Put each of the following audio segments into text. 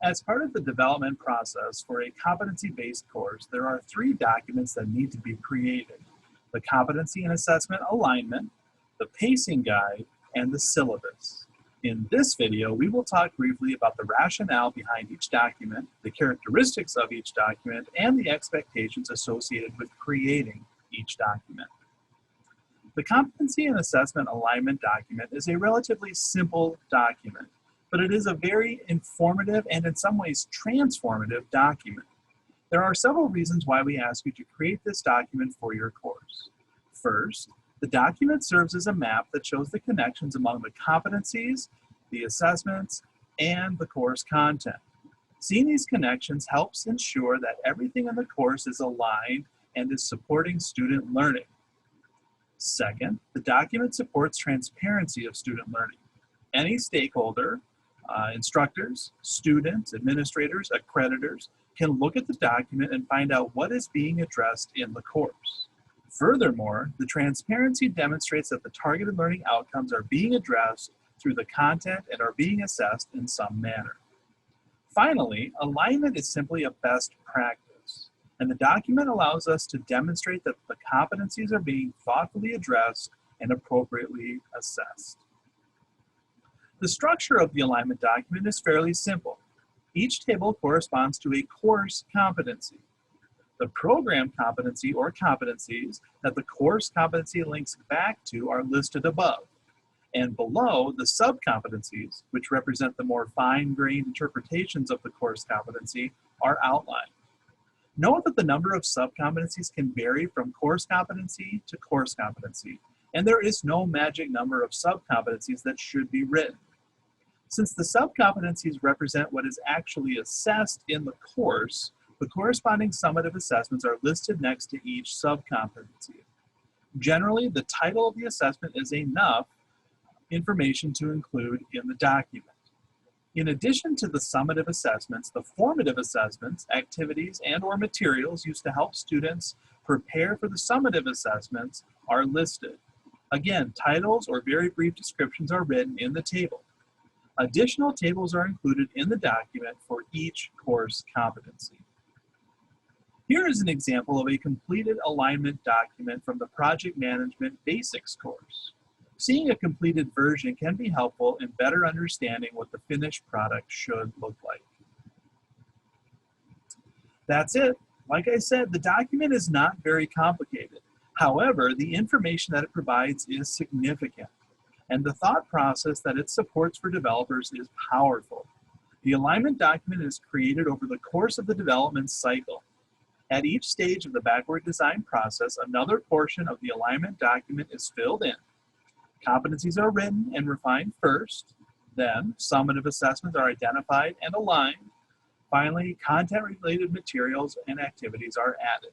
As part of the development process for a competency-based course, there are 3 documents that need to be created: the Competency and Assessment Alignment, the Pacing Guide, and the Syllabus. In this video, we will talk briefly about the rationale behind each document, the characteristics of each document, and the expectations associated with creating each document. The Competency and Assessment Alignment document is a relatively simple document, but it is a very informative and in some ways transformative document. There are several reasons why we ask you to create this document for your course. First, the document serves as a map that shows the connections among the competencies, the assessments, and the course content. Seeing these connections helps ensure that everything in the course is aligned and is supporting student learning. Second, the document supports transparency of student learning. Any stakeholder, instructors, students, administrators, accreditors, can look at the document and find out what is being addressed in the course. Furthermore, the transparency demonstrates that the targeted learning outcomes are being addressed through the content and are being assessed in some manner. Finally, alignment is simply a best practice, and the document allows us to demonstrate that the competencies are being thoughtfully addressed and appropriately assessed. The structure of the alignment document is fairly simple. Each table corresponds to a course competency. The program competency or competencies that the course competency links back to are listed above. And below, the sub-competencies, which represent the more fine-grained interpretations of the course competency, are outlined. Note that the number of sub-competencies can vary from course competency to course competency, and there is no magic number of sub-competencies that should be written. Since the sub-competencies represent what is actually assessed in the course, the corresponding summative assessments are listed next to each sub-competency. Generally, the title of the assessment is enough information to include in the document. In addition to the summative assessments, the formative assessments, activities, and/or materials used to help students prepare for the summative assessments are listed. Again, titles or very brief descriptions are written in the table. Additional tables are included in the document for each course competency. Here is an example of a completed alignment document from the Project Management Basics course. Seeing a completed version can be helpful in better understanding what the finished product should look like. That's it. Like I said, the document is not very complicated. However, the information that it provides is significant, and the thought process that it supports for developers is powerful. The alignment document is created over the course of the development cycle. At each stage of the backward design process, another portion of the alignment document is filled in. Competencies are written and refined first, then summative assessments are identified and aligned. Finally, content-related materials and activities are added.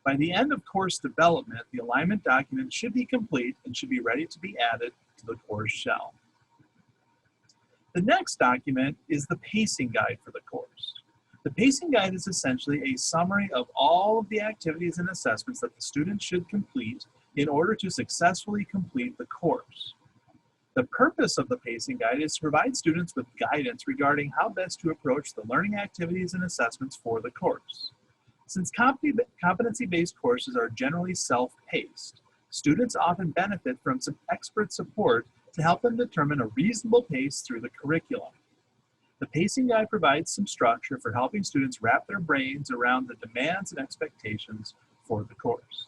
By the end of course development, the alignment document should be complete and should be ready to be added to the course shell. The next document is the pacing guide for the course. The pacing guide is essentially a summary of all of the activities and assessments that the student should complete in order to successfully complete the course. The purpose of the pacing guide is to provide students with guidance regarding how best to approach the learning activities and assessments for the course. Since competency-based courses are generally self-paced, students often benefit from some expert support to help them determine a reasonable pace through the curriculum. The pacing guide provides some structure for helping students wrap their brains around the demands and expectations for the course.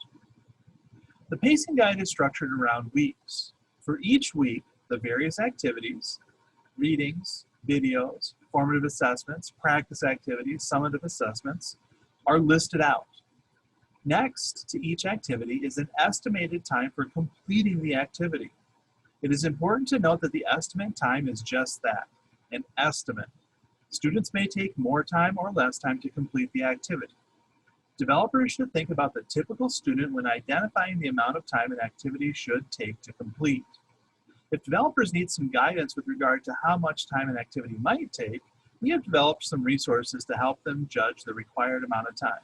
The pacing guide is structured around weeks. For each week, the various activities, readings, videos, formative assessments, practice activities, summative assessments are listed out. Next to each activity is an estimated time for completing the activity. It is important to note that the estimate time is just that, an estimate. Students may take more time or less time to complete the activity. Developers should think about the typical student when identifying the amount of time an activity should take to complete. If developers need some guidance with regard to how much time an activity might take, we have developed some resources to help them judge the required amount of time.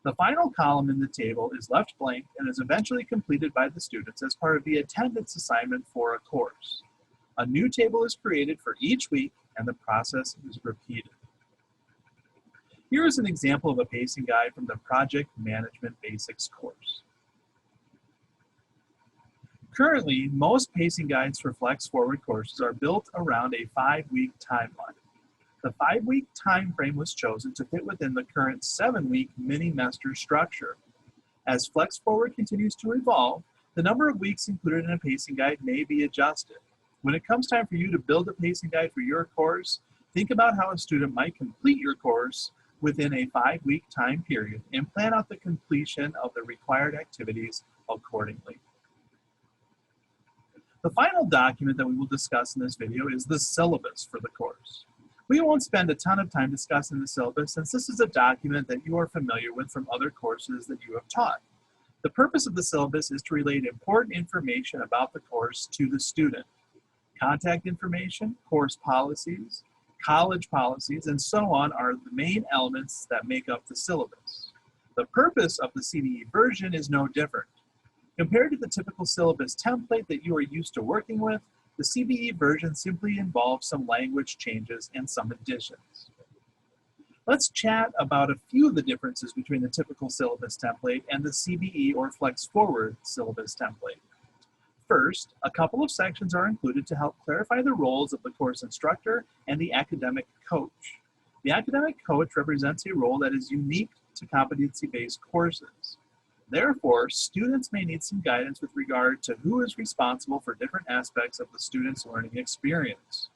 The final column in the table is left blank and is eventually completed by the students as part of the attendance assignment for a course. A new table is created for each week and the process is repeated. Here is an example of a pacing guide from the Project Management Basics course. Currently, most pacing guides for Flex Forward courses are built around a 5-week timeline. The 5-week time frame was chosen to fit within the current 7-week mini-mester structure. As Flex Forward continues to evolve, the number of weeks included in a pacing guide may be adjusted. When it comes time for you to build a pacing guide for your course, think about how a student might complete your course within a 5-week time period and plan out the completion of the required activities accordingly. The final document that we will discuss in this video is the syllabus for the course. We won't spend a ton of time discussing the syllabus since this is a document that you are familiar with from other courses that you have taught. The purpose of the syllabus is to relate important information about the course to the student. Contact information, course policies, college policies, and so on are the main elements that make up the syllabus. The purpose of the CBE version is no different. Compared to the typical syllabus template that you are used to working with, the CBE version simply involves some language changes and some additions. Let's chat about a few of the differences between the typical syllabus template and the CBE or Flex Forward syllabus template. First, a couple of sections are included to help clarify the roles of the course instructor and the academic coach. The academic coach represents a role that is unique to competency-based courses. Therefore, students may need some guidance with regard to who is responsible for different aspects of the student's learning experience.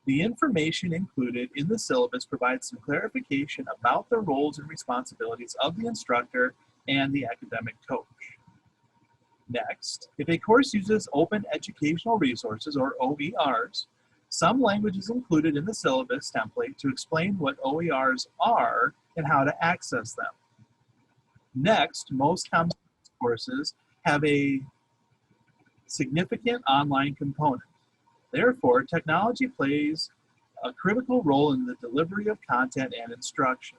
The information included in the syllabus provides some clarification about the roles and responsibilities of the instructor and the academic coach. Next, if a course uses open educational resources or OERs, some language is included in the syllabus template to explain what OERs are and how to access them. Next, most competency courses have a significant online component. Therefore, technology plays a critical role in the delivery of content and instruction.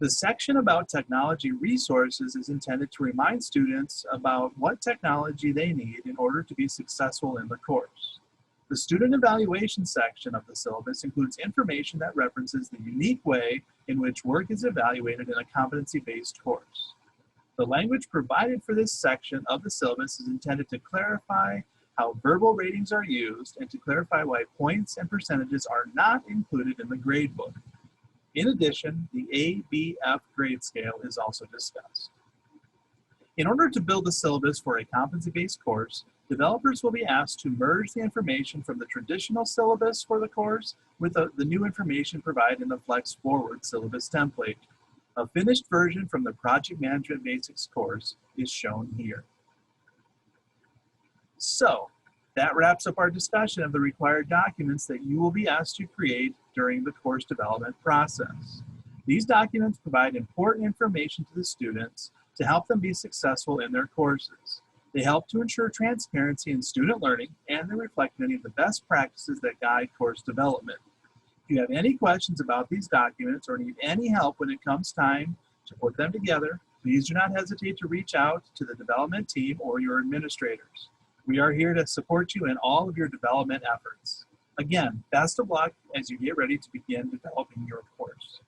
The section about technology resources is intended to remind students about what technology they need in order to be successful in the course. The student evaluation section of the syllabus includes information that references the unique way in which work is evaluated in a competency-based course. The language provided for this section of the syllabus is intended to clarify how verbal ratings are used and to clarify why points and percentages are not included in the gradebook. In addition, the ABF grade scale is also discussed. In order to build a syllabus for a competency-based course, developers will be asked to merge the information from the traditional syllabus for the course with the new information provided in the Flex Forward syllabus template. A finished version from the Project Management Basics course is shown here. So, that wraps up our discussion of the required documents that you will be asked to create during the course development process. These documents provide important information to the students to help them be successful in their courses. They help to ensure transparency in student learning, and they reflect many of the best practices that guide course development. If you have any questions about these documents or need any help when it comes time to put them together, please do not hesitate to reach out to the development team or your administrators. We are here to support you in all of your development efforts. Again, best of luck as you get ready to begin developing your course.